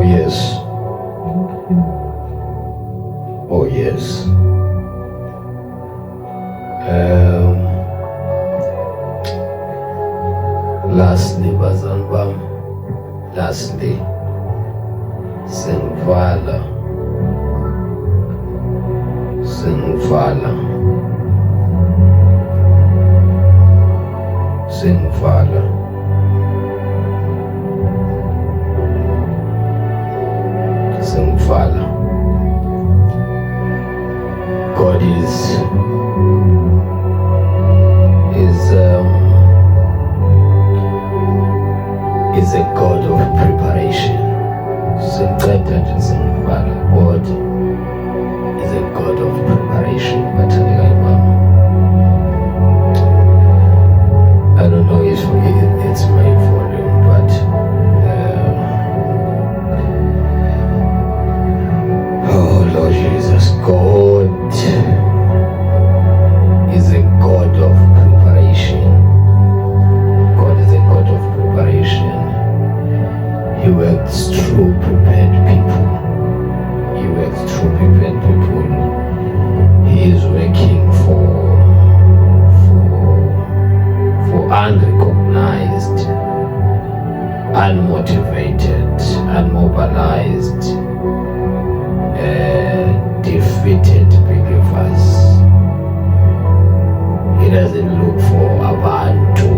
yes. Oh yes. Lastly, bazalwane bami, lastly, sengivala God is a God of preparation. God is a God of preparation. I don't know if it's my volume, but oh Lord Jesus, God is a God of preparation. God is a God of preparation. He works through prepared people. He is working for unrecognized, unmotivated, unmobilized, defeated believers. He doesn't look for abantu,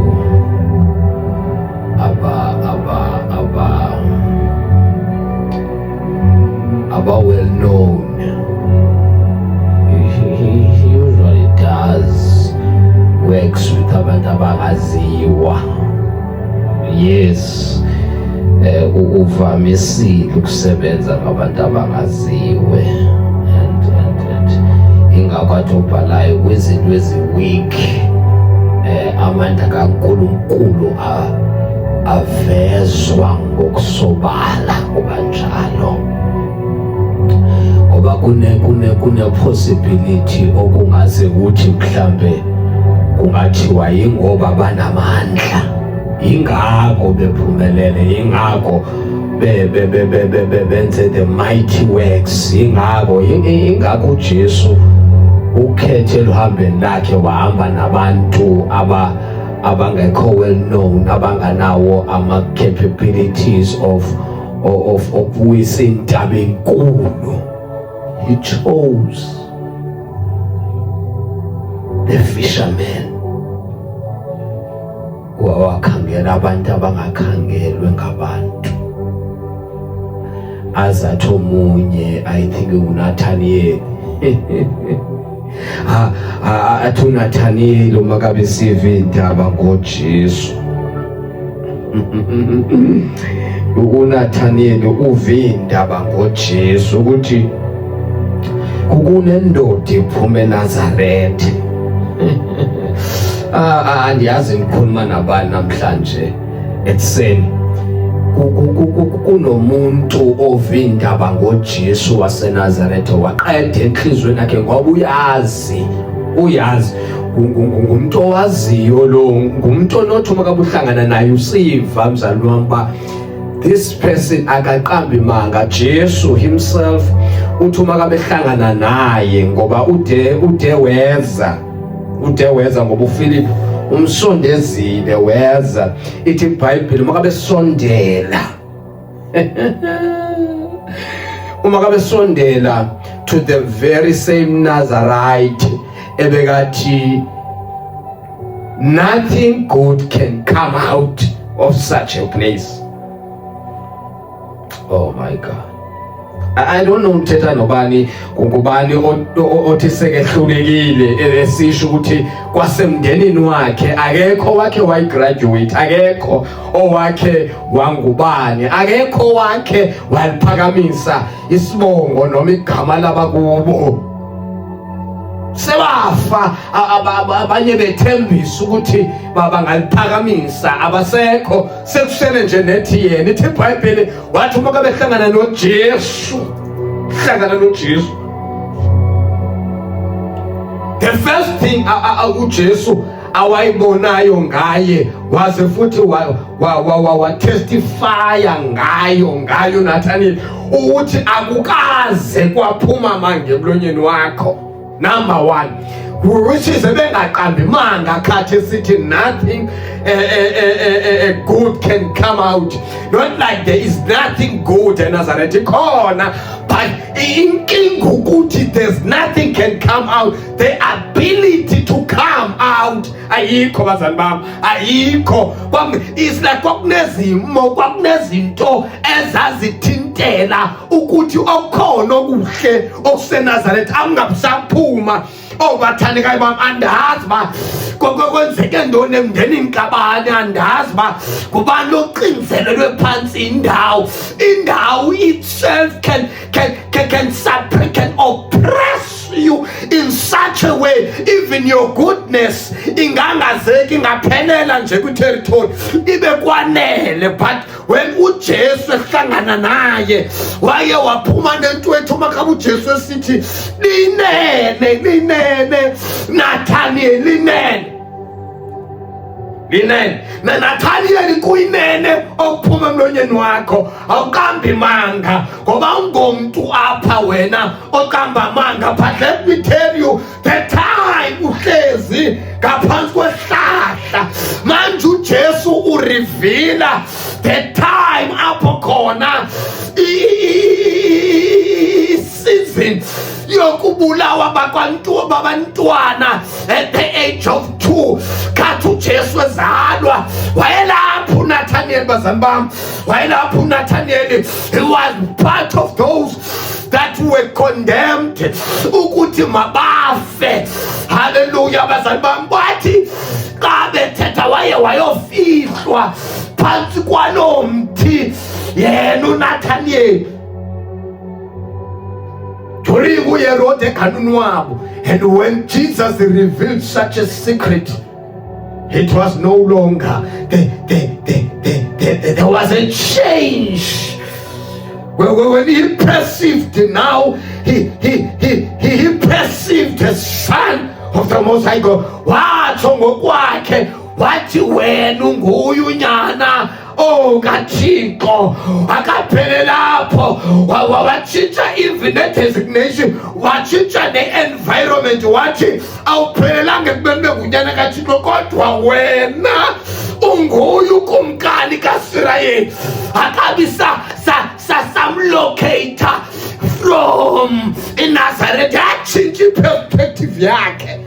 well known. He usually does works with abantu abangaziwa. Yes, uvamisile ukusebenza ngabantu abangaziwe and ingakwathi ubhalayo kwezinto eziweak amandla kaNkulunkulu avezwa ngokusobala kubanjalo. Ngoba kune possibility okungaze ukuthi mhlambe kungathiwa ingoba banamandla, ingakho bephumelele, ingakho benze the mighty works, ingakho uJesu ukhethe luhambeni lakhe wahamba nabantu abangekho well known, abanganawo ama capabilities of ukuwisa intaba enkulu. He chose the fishermen. Wakhangela abantu abangakhangelwe ngabantu. Azathi omunye, I think uNathaniel athi uNathaniel makabe sive indaba ngoJesu. uNathaniel uve indaba ngoJesu ukuthi kunendoda iphuma eNazaretha. Andiyazi ngikhuluma nabani namhlanje ekuseni. Kunomuntu ove indaba ngoJesu waseNazaretha waqeda enhlizweni yakhe ngoba uyazi ngumuntu owaziyo lo, ngumuntu onothi uma kabuhlangana naye usiva mzali wami ba this person akaqambi manga. Jesu himself uthi uma kabehlangana naye ngoba ude weza ngoba uPhilip umsondezile weza. Ithi iBhayibheli uma kabesondela to the very same Nazarite ebekathi nothing good can come out of such a place. Oh my God. I don't know uthetha nobani ngubani othi sekehlulekile esisho ukuthi kwasemndenini wakhe akekho wakhe wayigraduate, akekho owakhe wangubani, akekho wakhe waliphakamisa isibongo noma igama labakubo. Sebafa abanye bethembisa ukuthi bangalithakamisa, abasekho, sekusele nje nethi yena. Ithi iBhayibheli wathi uma behlangana noJesu, the first thing uJesu awayibonayo ngaye, waze futhi watestifya ngayo Nathaniel ukuthi akukaze kwaphuma manje emlonyeni wakho. Number one, which is ebengaqambi manga khathi esithi nothing good can come out. Not like there is nothing good eNazareth khona, but inkinga ukuthi there's nothing can come out. The ability to come out ayikho bazali bami, ayikho. It's like kwakunezinto ezazithintela ukuthi okukhona okuhle okuseNazareth angabusaphuma. Bathandekayo bami, andazi ba kwenzeke ntoni emndenini kabani, andazi ba kubani loqiniselelwe phansi indawo itself can separate, can oppress you in such a way. Even your goodness ingangazeki, ingaphelela nje ku-territory ibe kwanele, but when uJesu ehlangana naye waye waphuma nentwethu makabe uJesu esithi linene Nathaniel, linene Nathaniel kuyinene okuphuma emlonyeni wakho, awuqambi manga ngoba ungomuntu apha wena oqamba manga. But let me tell you, the time uhlezi ngaphansi kwehlahla manje uJesu urivila the time apho khona season yokubulawa babantwana at the age of 2. Kathi uJesu ezalwa wayelapho uNathaniel bazali bami, wayelapho uNathaniel. He was part of those that were condemned ukuthi mabafe. Hallelujah bazali bami. Bathi xa bethetha wayofihlwa phansi kwalo mthi yena uNathaniel. And when Jesus revealed such a secret, it was no longer there was a change. When he perceived, now he perceived the Son of the Most High God. Wathi wena unguyu nyana kaThixo. Akaphele lapho watshintsha even the designation, watshintsha ne-environment, wathi awuphelelanga ekubeni bengunyana kaThixo kodwa wena unguyu kumkani kaIsrayeli. Akabi samlocator from iNazareth. Yatshintsha iperspective yakhe,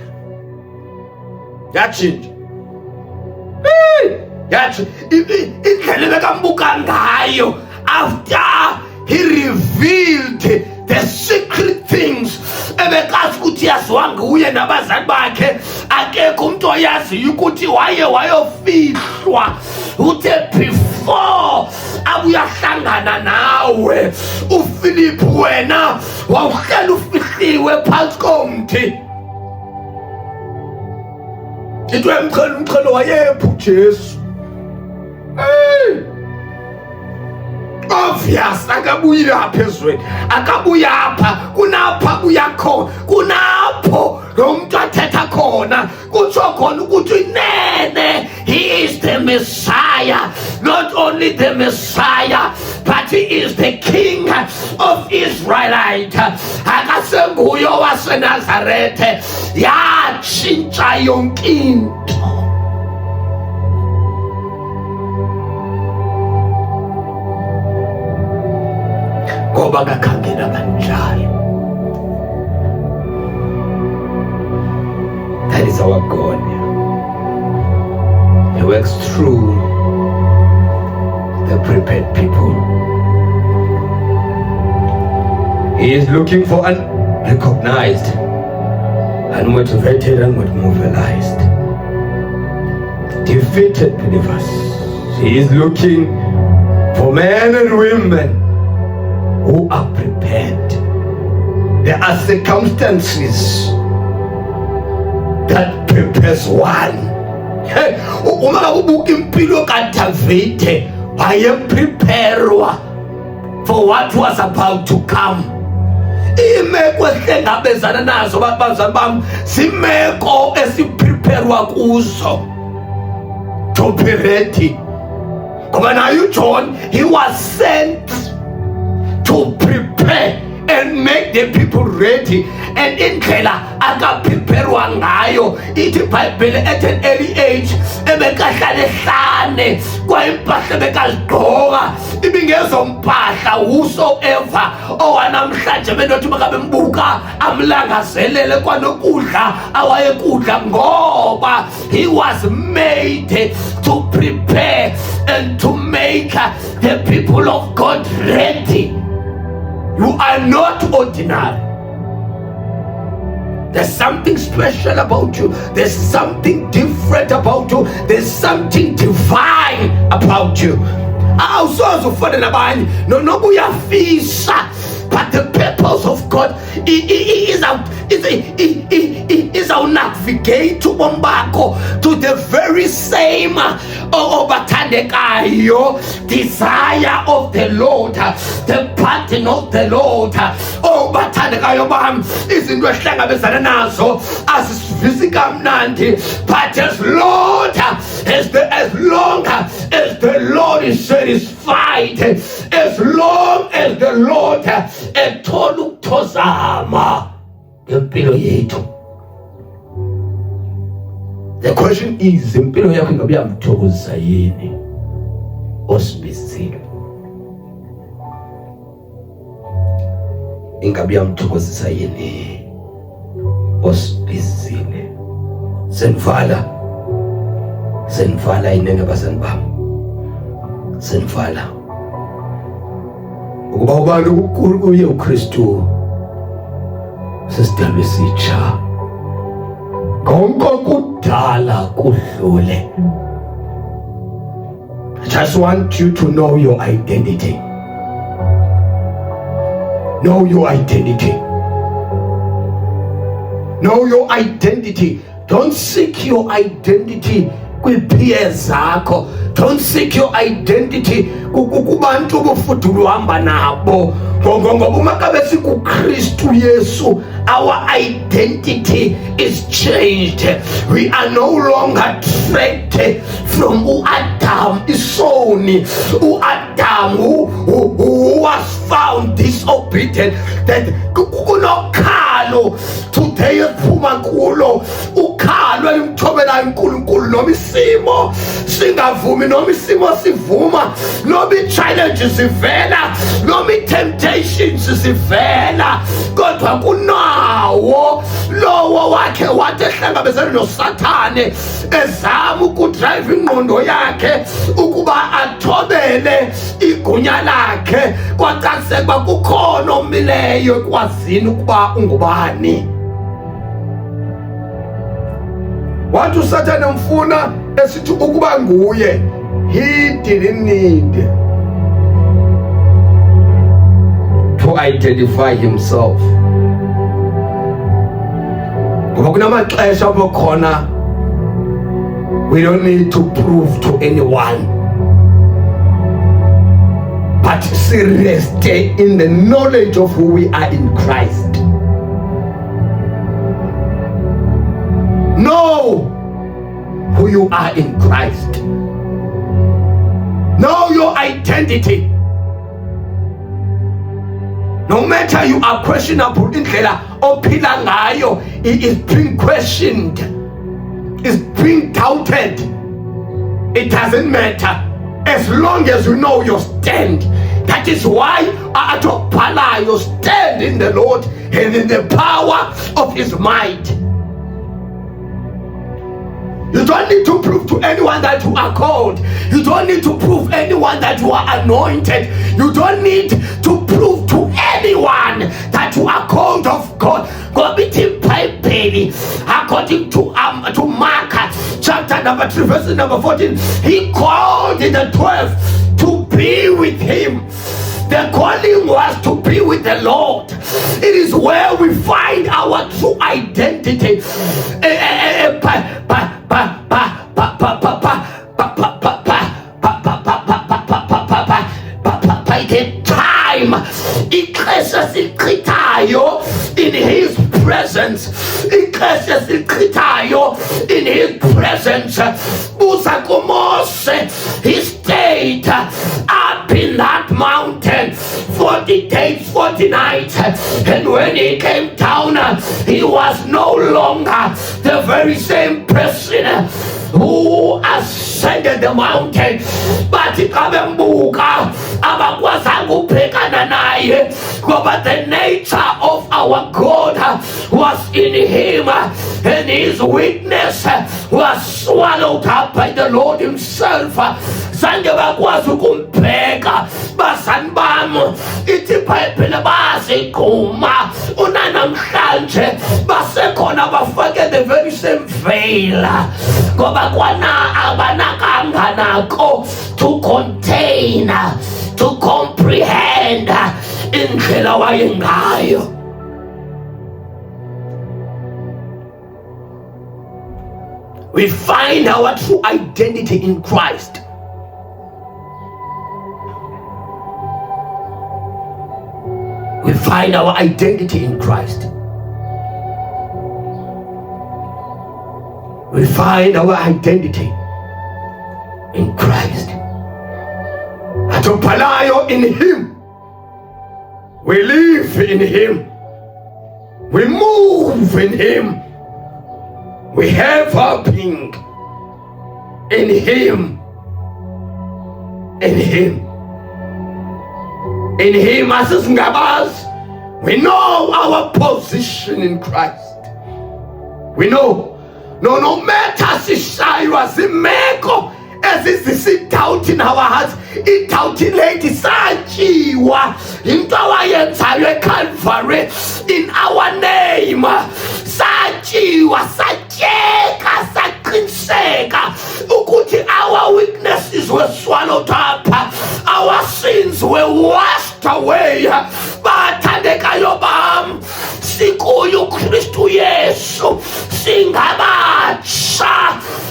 yatshintsha indlela bekambuka ngayo after he revealed the secret things ebekazi ukuthi yaziwa nguye nabazali bakhe. Akekho umuntu oyaziyo ukuthi wayofihlwa. Uthe before abuyahlangana nawe uPhilip wena wawuhlala ufihliwe phansi komthi. Itwe umqhelo wayepho uJesu. Obvious, akabuyile apha ezweni, akabuya apha, kunapha buyakho, kunapho lo muntu athetha khona, kutsho khona ukuthi nene he is the Messiah. Not only the Messiah, but he is the King of Israelite. Akasenguyo waseNazaretha. Yatshintsha yonke into. Ngoba kakhangela kanjalo. That is our God. He works through the prepared people. He is looking for unrecognized, unmotivated, unmobilized, defeated believers. He is looking for men and women who are prepared. There are circumstances that prepares one. Uma ubuka impilo kaDavide wayepreparwa for what was about to come. Imeko ehlangabezana nazo bazali bami zimeko esiprepare kupreparwa kuzo, to be ready. Ngoba naye uJohn, he was sent to prepare and make the people ready. And indlela akapreparwa ngayo, ithi iBhayibheli at an early age ebekahlale hlane kwaimpahla bekazigqoka ibingezo mpahla whosoever owanamhlanje benothi makabe mbuka amlangazelele kwanokudla awayekudla, ngoba he was made to prepare and to make the people of God ready. You are not ordinary. There's something special about you. There's something different about you. There's something divine about you. Awusoze ufane nabanye noma uyafisa, but the purpose of God is our navigate ubomi bakho to the very same obathandekayo desire of the Lord, the pattern of the Lord. Obathandekayo bami, izinto ehlangabezana nazo azisivisi kamnandi, but as long as the Lord is satisfied, as long as the Lord ethola ukuthozama ngempilo yethu. The question is, impilo yakho ingabe iyamthokozisa yini osibizile? Ingabe iyamthokozisa yini osibizile? Senvala inenge bazani bami, senvala ukuba abantu kuye uKristu sesidalwe sitsha, konke kudala kudlule. I just want you to know your identity. Know your identity. Know your identity. Don't seek your identity kwipeers zakho. Don't seek your identity kubantu bofudulu hamba nabo. Ngoba uma kabe sikuKristu Yesu, our identity is changed. We are no longer trapped from Adam isoni. Adam who was found disobedient, that kunokhalo today ephuma kulo ukhalo elimthobela uNkulunkulu, noma isimo singavumi, noma isimo sivuma, noma i-challenges zivela, noma i-temptations zivela, kodwa kunawo lowo wakhe wathi ehlangabezana noSathane ezama ukudrive ingqondo yakhe ukuba athobele igunya lakhe, kwacaseka ukuba kukhona omileyo ekwazini ukuba ungubani. Wathi uSathane umfuna esithi ukuba nguye. He didn't need to identify himself. Ngoba kunamaxesha apho khona we don't need to prove to anyone, but seriously in the knowledge of who we are in Christ. Know who you are in Christ. Know your identity. No matter you are questionable, indlela ophila ngayo is being questioned, is being doubted. It doesn't matter as long as you know your stand. That is why you stand in the Lord and in the power of His might. You don't need to prove to anyone that you are called. You don't need to prove anyone that you are anointed. You don't need to prove to anyone that you are called of God. According to Mark chapter number 3 verse number 14, He called the 12 to be with Him. The calling was to be with the Lord. It is where we find our true identity. By the time in His presence, in in his presence. Buza kuMose, he stayed up in that mountain 40 days, 40 nights. And when he came down, he was no longer the very same person who ascended the mountain, but ikabembuka abakwazanga ubhekana naye ngoba the nature of our God was in him, and his weakness was swallowed up by the Lord himself. Zange bakwazi ukumbheka bazali bami, ithi iBhayibheli bazigquma unanamhlanje basekhona bafake the very same veil ngoba kwana abanakanga nako to contain, to comprehend indlela wayengayo. We find our true identity in Christ. We find our identity in Christ. We find our identity in Christ. Atopalayo in him. We live in him. We move in him. We have our being in him. In him. In him as Ngabas, we know our position in Christ. We know no matter sishaywa zimeko ezizisi-doubt in our hearts, i-doubt lady satshiwa into awayenzayo eCalvary in our name, satshiwa, satyeka, saqiniseka ukuthi our weaknesses were swallowed up, our sins were washed away. Bathandekayo bam, sikuye uKristu Yesu singabatsha,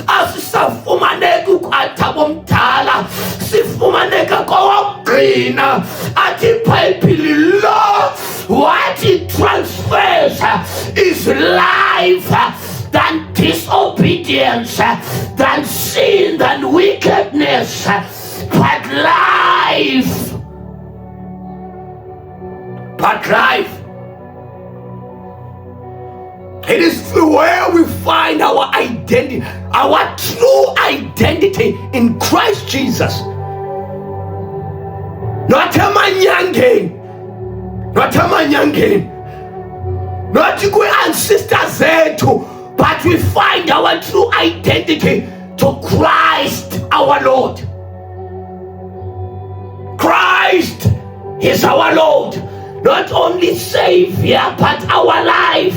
asisafumaneki ukwatha bomdala, sifumaneka kowokugcina. Athi iBhayibheli lo, what it transfers is life, than disobedience, than sin, than wickedness, but life. But life. It is where we find our identity, our true identity in Christ Jesus. Not amanyangeni, not amanyangeni, not kwi ancestors zethu, but we find our true identity to Christ our Lord. Christ is our Lord, not only Savior, but our life.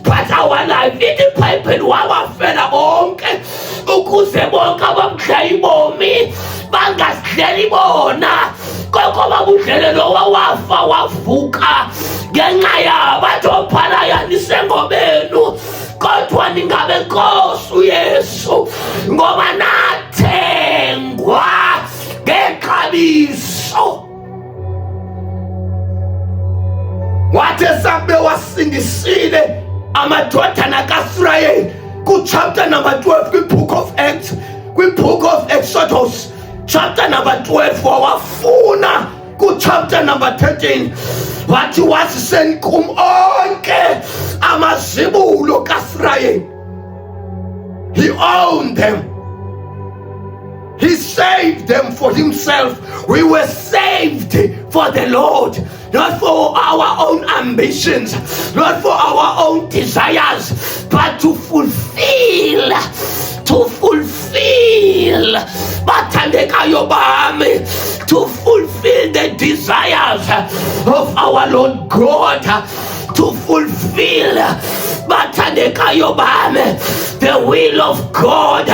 But our life, ithi iBhayibheli wabafela bonke ukuze bonke abamdlayo ibomi bangasidleli bona, koko babudlele lo wafa wavuka ngenxa yabo. Atophala yanisengobenu kodwa ningabe Nkosi uYesu ngoba nathengwa ngexabiso. Wathi esabe wasindisile amadodana kaIsrayeli ku-chapter number 12 kwi-book of Acts, kwi-book of Exodus chapter number 12, wawafuna ku-chapter number 13 wathi wasisenkum onke amazibulo kaIsrayeli. He owned them. He saved them for himself. We were saved for the Lord, not for our own ambitions, not for our own desires, but to fulfill, bathandekayo bami, to fulfill the desires of our Lord God, to fulfill, bathandekayo bami, the will of God.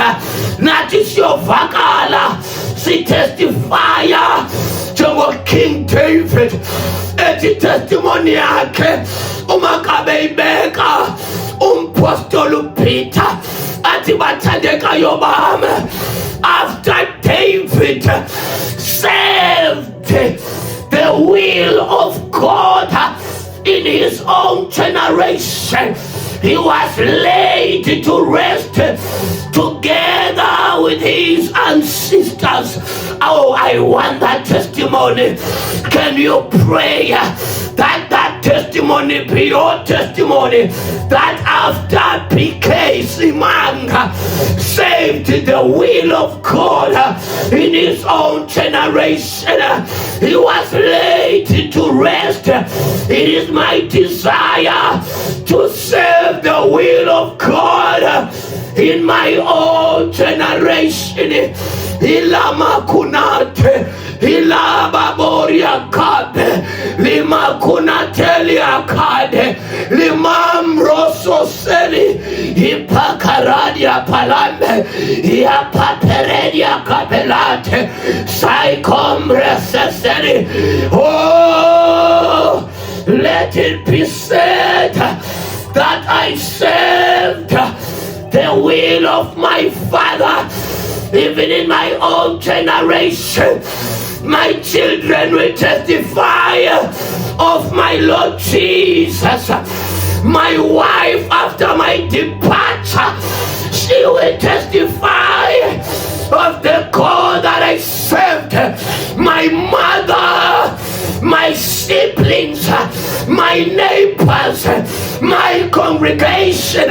Nathi siyovakala sitestifya njengo-King David ethi testimony yakhe uma kabe ibeka umpostoli uPeter athi bathandekayo bami, after David served the will of God in his own generation, he was laid to rest together with his ancestors. Oh, I want that testimony. Can you pray that testimony be your testimony, that after PK Simanga saved the will of God in his own generation, he was laid to rest. It is my desire to serve the will of God in my own generation. Ilama kunate, ilaba boria kade, lima kunatelia kade, limam roso seli, ipakaradia palame, ia paperedia capelate, saicom reseseri. Oh, let it be said that I served the will of my Father. Even in my own generation, my children will testify of my Lord Jesus. My wife, after my departure, she will testify of the God that I served. My mother, my siblings, my neighbors, my congregation,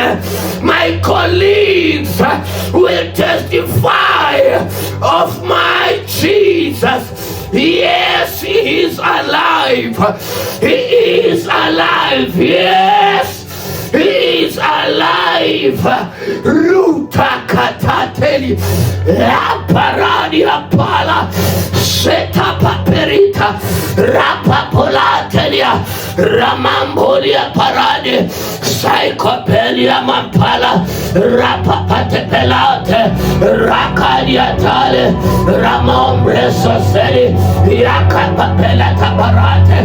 my colleagues will testify of my Jesus. Yes, he is alive. He is alive. Yes, he is alive. Ruta katateli, aparadi apala, seta paperita, rapapolatelia, ramambolia parade, psychopelia mampala, rapapatepelate, rakadia tale, ramombre soseli, yakapapela taparate.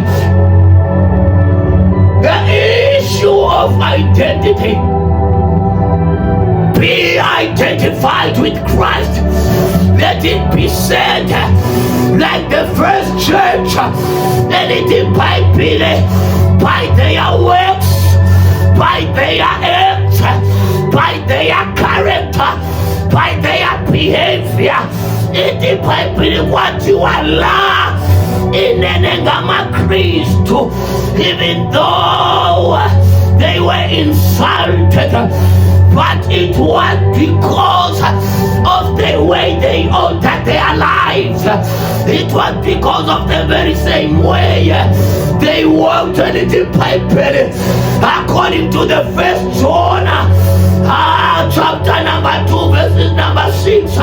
The issue of identity. Be identified with Christ. Let it be said like the first church. Let it by their works, by their acts, by their character, by their behavior. It by what you allow in Enengama Christo, even though they were insulted, but it was because of the way they altered their lives. It was because of the very same way they walked on the pipe. According to the first John, chapter number 2, verses number 6,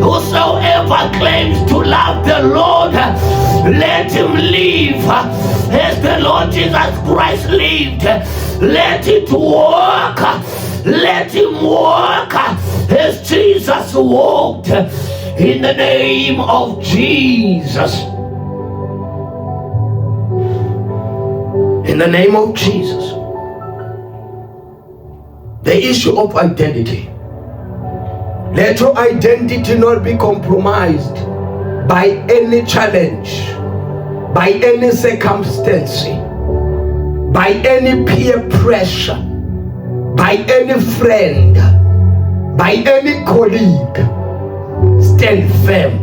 whosoever claims to love the Lord, let him live as the Lord Jesus Christ lived. Let it walk. Let him walk as Jesus walked, in the name of Jesus. In the name of Jesus. The issue of identity. Let your identity not be compromised by any challenge, by any circumstance, by any peer pressure, by any friend, by any colleague. Stand firm.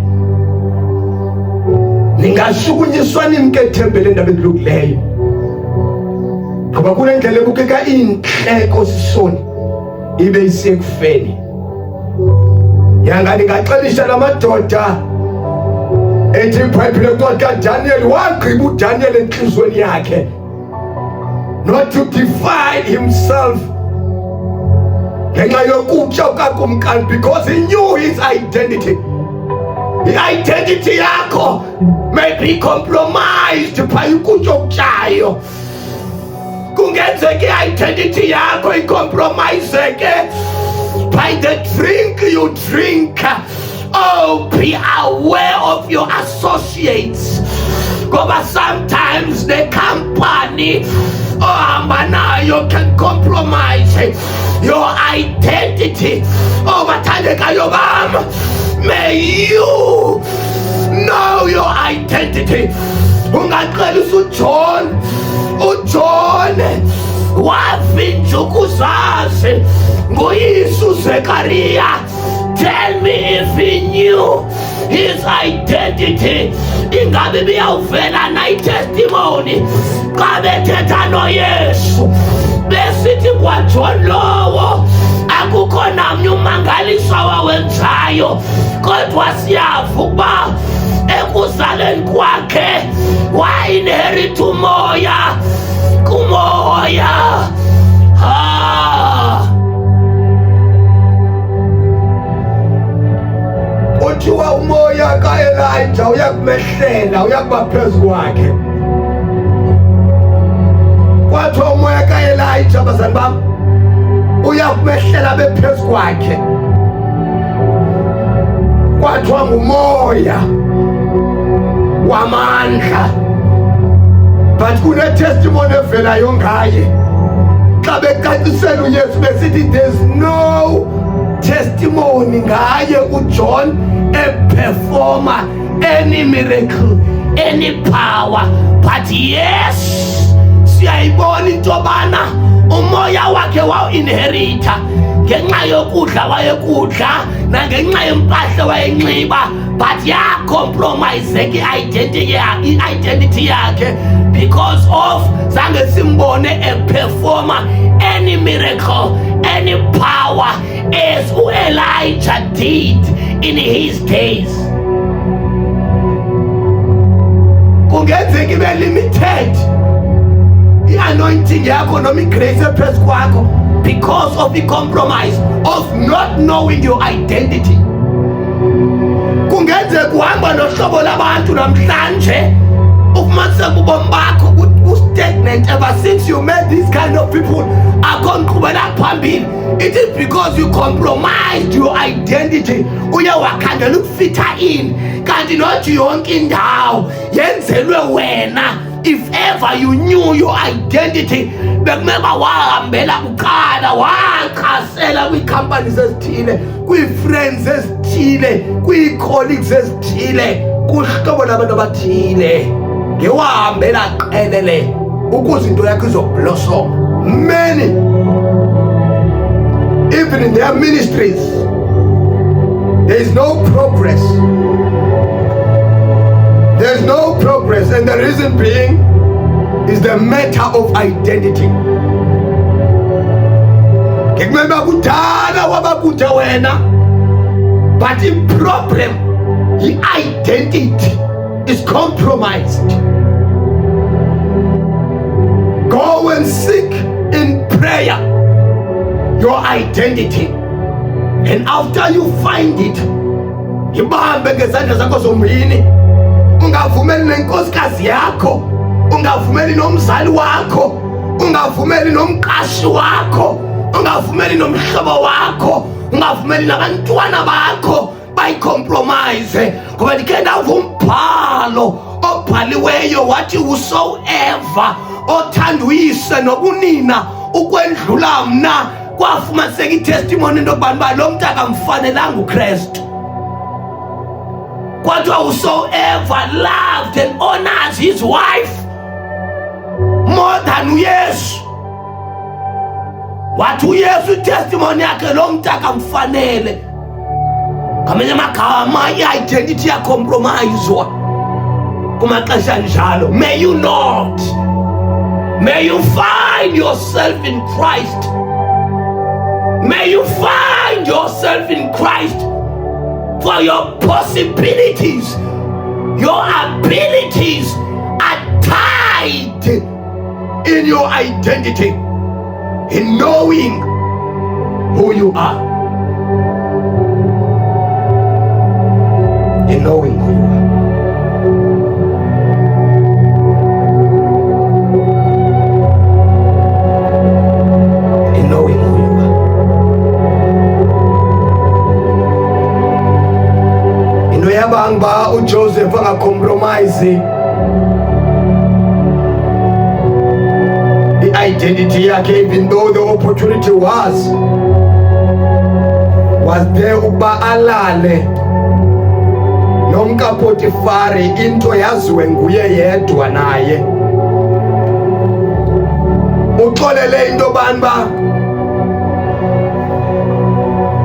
Ningashukunyiswa nimkethembele ndabeni lokuleyo. Ngoba kunendlela ebukeka inhleko sisoni ibe isekufeni. Yanga ningaxelisha lamadoda ethi iBhayibheli eqoqa Daniel wagqiba uDaniel enhlizweni yakhe not to define himself ngenxa yokutya kukakumkani, because he knew his identity. The identity yakho may be compromised by ukutya okutyayo. Kungenzeka i-identity yakho icompromiseke by the drink you drink. Oh, be aware of your associates. Because sometimes the company you can compromise your identity. May you know your identity. Ungaqalisa uJohn wavinja ukuzazi ngoYesu Zekariya. Tell me if he knew his identity. Ingabe biyawuvela na i-testimony xa bethetha noYesu besithi kwaJohn lowo akukho namnye umangaliso wawenzayo, kodwa siyava ukuba ekuzaleni kwakhe wa-inherit umoya kumoya. Kuthiwa umoya ka-Elijah uyakumehlela, uyakuba phezu kwakhe. Kwathiwa umoya ka-Elijah, bazali bam, uyakumehlela bephezu kwakhe. Kwathiwa ngumoya wamandla. But kune-testimony evelayo ngaye xa becacisela uYesu besithi there's no testimony ngaye uJohn eperforma any miracle, any power. But yes, siyayibona into yobana umoya wakhe wawu-inherita ngenxa yokudla wayekudla nangenxa yempahla wayenxiba, but yacompromiseka i-identity yakhe because of zange simbone eperforma any miracle, any power as Elijah did in his days. Kungenzeka ibe limited i-anointing yakho noma i-grace ephezu kwakho because of the compromise of not knowing your identity. Kungenzeka uhamba nohlobo labantu namhlanje ufumanise ubomi bakho stagnant ever since you met these kind of people akonqhubela phambili. It is because you compromised your identity. Uye wakhandela ukufitha in kanti not yonke indawo yenzelwe wena. If ever you knew your identity, bekumeka wahambela kuqala wakhasela kwi-companies ezithile, kwi-friends ezithile, kwi-colleagues ezithile, kuhlobo labantu abathile, ngewahambela qelele ukuze into yakho izoblossom. Many, even in their ministries, there is no progress. There's no progress, and the reason being is the matter of identity. Ngikubamba kudala wabakude wena, but the problem, the identity is compromised. Go and seek in prayer your identity, and after you find it, ibambe ngezandla zakho zombini. Ungavumeli nenkosikazi yakho, ungavumeli nomzali wakho, ungavumeli nomqashi wakho, ungavumeli nomhlobo wakho, ungavumeli nabantwana bakho bayicompromise. Ngoba ndikhe ndava umbhalo obhaliweyo wathi whosoever othanda uyise nobunina ukwendlula mna, kwafumaniseka i-testimony into yokubana lo mntu akamfanelanga uKristu. Whosoever loved and honors his wife more than uYesu. Wathi uYesu i-testimony yakhe lo mntu akamfanele. Ngamanye amagama i-identity yacompromiswa kumaxesha njalo. May you not. May you find yourself in Christ. May you find yourself in Christ. For your possibilities, your abilities are tied in your identity, in knowing who you are. In knowing who you are. In knowing who you are. Yabanga uJoseph angacompromise the identity yakhe, even though the opportunity was there uba alale nomka Potifari into yaziwe nguye yedwa naye. uxolele into bani ba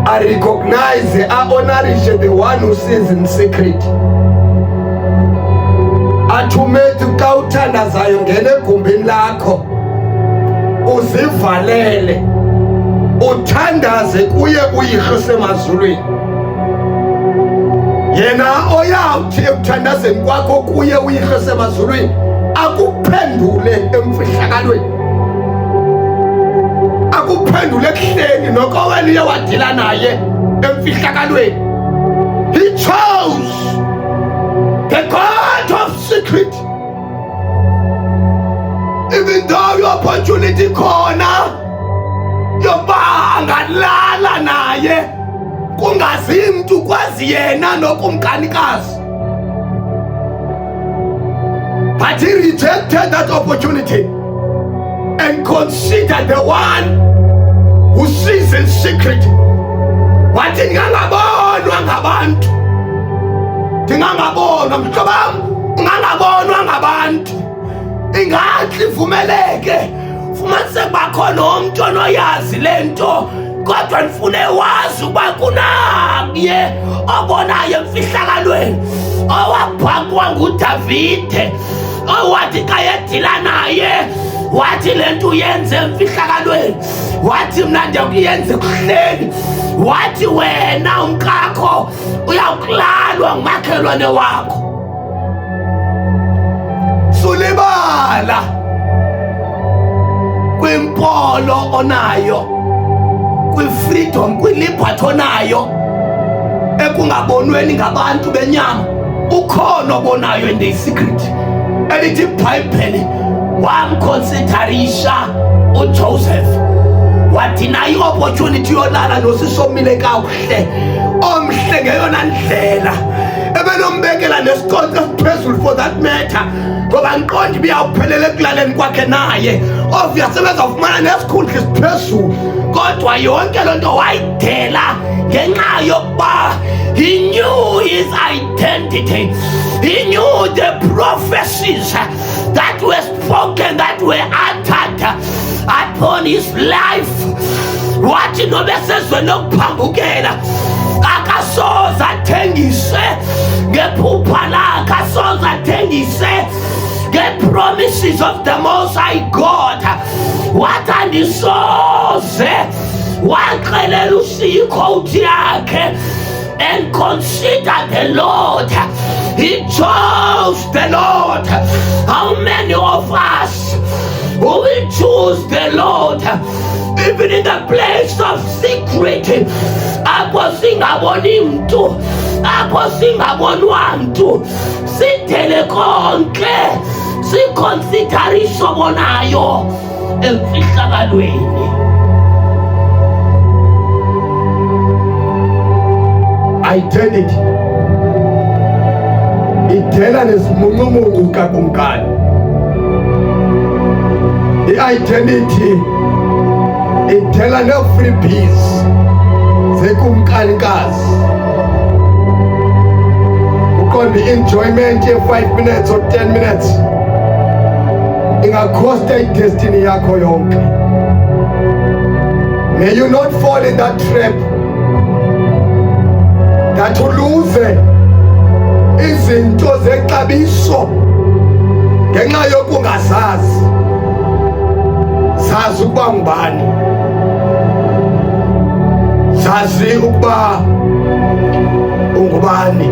I recognize, I honor the one who sees in secret. Athumethi xa uthandazayo ngene egumbini lakho uzivalele uthandaze kuye uYihlo semazulwini. Yena oyawuthi ekuthandazeni kwakho kuye uYihlo semazulwini akuphendule emfihlakalweni, akuphendule ekuhleni nokowena uye wadila naye emfihlakalweni. He chose the God of secret. Even though your opportunity khona yoba angalala naye kungazi mntu kwazi yena nokumkanikazi, but he rejected that opportunity and considered the one who sees in secret. Wathi ngangabonwa ngabantu, ndingangabonwa mhlobam, ngangabonwa ngabantu, ingathi vumeleke fumanise bakhona umntu onoyazi lento, kodwa ndifune wazi uba kunaye obonayo emfihlakalweni owabhaqwa nguDavide, owathi xa edila naye wathi lento uyenze emfihlakalweni, wathi mna ndiyakuyenza ekuhleni, wathi wena umkakho uyawukulalwa ngumakhelwane wakho. Sulibala kwimpolo onayo, kwi-freedom, kwi-liberty onayo ekungabonweni ngabantu benyama, ukhona obonayo in the secret. Elithi iBhayibheli wamconsiderisha uJoseph, wathi nayo i-opportunity yolala nosisomile kakuhle omhle ngeyona ndlela ebenombekela nesiqonto esiphezulu for that matter, ngoba ngiqonda ibiyawuphelela ekulaleni kwakhe naye obvious ebezawufumana nesikhundla esiphezulu, kodwa yonke loo nto wayidela ngenxa yokuba he knew his identity. He knew the prophecies that were spoken, that were uttered upon his life. Wathi nobe sezweni okuphambukela akasoze athengise ngephupha lakhe, akasoze athengise nge-promises of the Most High God. Wathi andisoze waxelela ushiya ikhowuthi yakhe and consider the Lord. He chose the Lord. How many of us who will choose the Lord even in the place of secret? Apho singaboni mntu, apho singabonwa mntu, sidele konke, siconsiderishe obonayo emfihlakalweni. Identity idela nesimuncumuncu kakumkani. I-identity idela nee-freebies zekumkanikazi. Uqonda i-enjoyment ye-5 minutes or 10 minutes ingakhosta i-destiny yakho yonke. May you not fall in that trap that uluze izinto zexabiso ngenxa yokungazazi. Zazi ukuba ngubani, zazi ukuba ungubani.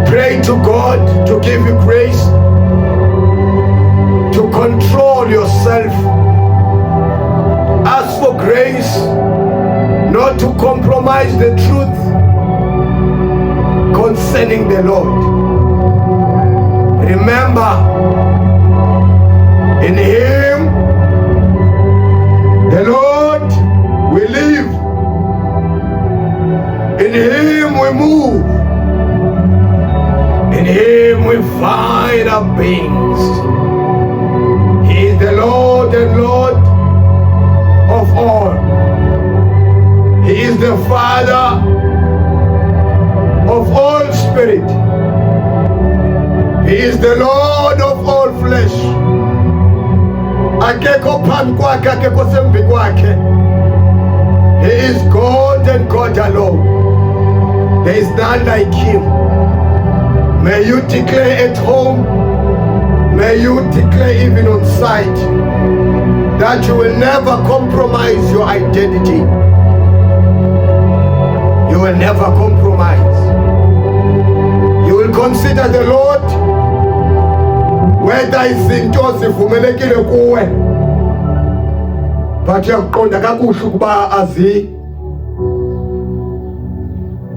Pray to God to give you grace to control yourself. Ask for grace not to compromise the truth concerning the Lord. Remember, in Him the Lord we live, in Him we move, in Him we find our beings. He is the Lord and Lord of all. He is the Father of all spirit. He is the Lord Lord of all flesh. Akekho phambi kwakhe, akekho sembi kwakhe. He is God and God alone. There is none like him. May you declare at home, may you declare even on sight, that you will never compromise your identity. You will never compromise. You will consider the Lord whether izinto zivumelekile kuwe, but uyaqonda kakuhle ukuba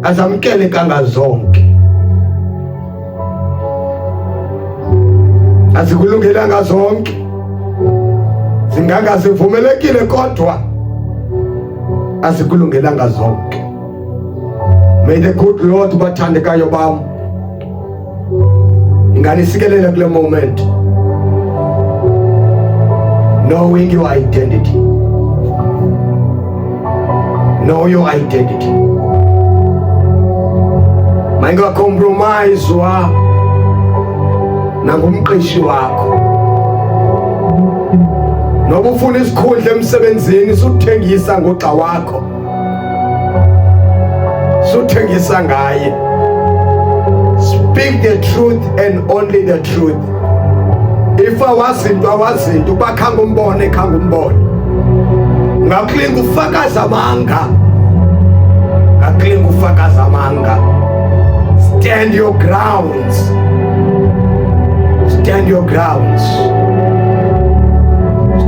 azamkelekanga zonke, azikulungelanga zonke, zinganga zivumelekile kodwa azikulungelanga zonke. May the good Lord bathandekayo bam inganisikelele kule moment, knowing your identity. Know your identity. Mayingakompromiswa nangumqeshi wakho. Noba ufuna isikhundla emsebenzini, suthengisa ngoxa wakho, suthengisa ngaye. Speak the truth and only the truth. If awazinto bakhanga umbone, khanga umbone. Ngaklinga ufakaza amanga, ngaklinga ufakaza amanga. Stand your grounds. Stand your grounds.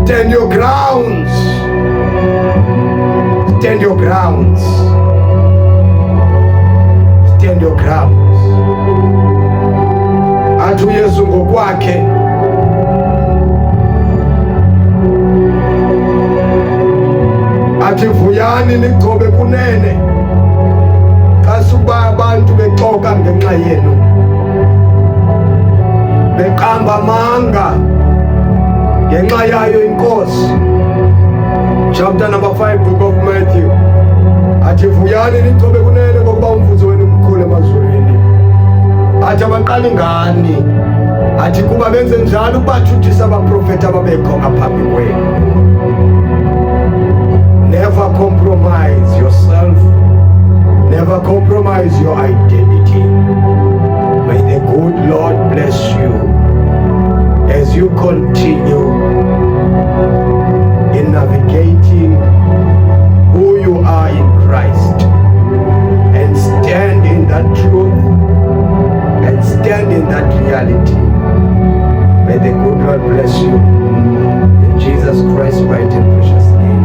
Stand your grounds. Stand your grounds. Stand your grounds. Athi uYesu ngokwakhe athi vuyani nigcobe kunene kasuba abantu bexoka ngenxa yenu, beqamba amanga ngenxa yayo inkosi. Chapter number 5, book of Matthew. Athi vuyani nigcobe kunene ngokuba umvuzo wenu mkhulu emazulwini. Athi abaqali ngani, athi kuba benze njalo ubathudisa abaprofeti ababekho ngaphambi kwenu. Never compromise yourself. Never compromise your identity. May the good Lord bless you as you continue in navigating who you are in Christ, and stand in that truth and stand in that reality. May the good Lord bless you in Jesus Christ's mighty and precious name.